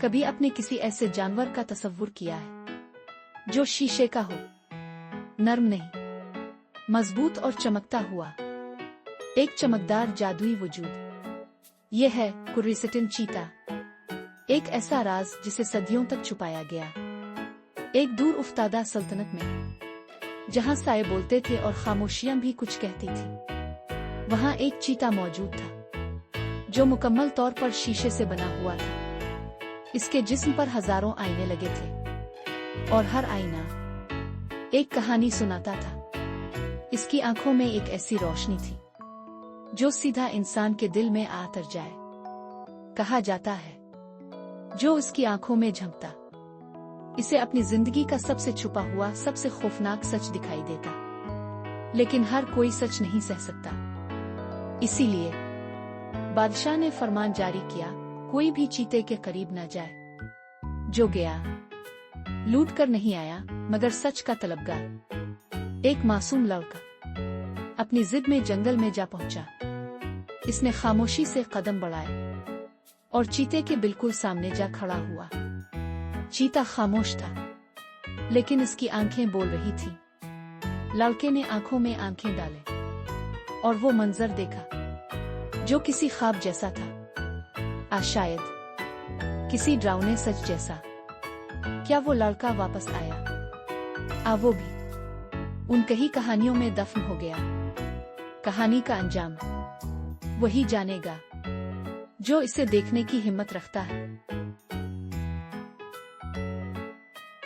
कभी अपने किसी ऐसे जानवर का तसव्वुर किया है जो शीशे का हो, नर्म नहीं, मजबूत और चमकता हुआ, एक चमकदार जादुई वजूद। यह है कुर्सेटिन चीता, एक ऐसा राज जिसे सदियों तक छुपाया गया। एक दूर उफ्तादा सल्तनत में, जहां साए बोलते थे और खामोशियां भी कुछ कहती थी, वहां एक चीता मौजूद था जो मुकम्मल तौर पर शीशे से बना हुआ था। इसके जिस्म पर हजारों आईने लगे थे और हर आईना एक कहानी सुनाता था। इसकी आंखों में एक ऐसी रोशनी थी जो सीधा इंसान के दिल में आ उतर जाए। कहा जाता है जो इसकी आंखों में झंकता, इसे अपनी जिंदगी का सबसे छुपा हुआ, सबसे खौफनाक सच दिखाई देता। लेकिन हर कोई सच नहीं सह सकता। इसीलिए बादशाह ने फरमान जारी किया, कोई भी चीते के करीब न जाए। जो गया लूट कर नहीं आया मगर सच का तलबगार, एक मासूम लड़का अपनी जिद में जंगल में जा पहुंचा। इसने खामोशी से कदम बढ़ाए और चीते के बिल्कुल सामने जा खड़ा हुआ। चीता खामोश था, लेकिन इसकी आंखें बोल रही थीं। लड़के ने आंखों में आंखें डाले और वो मंजर देखा जो किसी ख्वाब जैसा था, शायद किसी डरावने सच जैसा। क्या वो लड़का वापस आया? वो भी उन कई कहानियों में दफन हो गया। कहानी का अंजाम वही जानेगा जो इसे देखने की हिम्मत रखता है।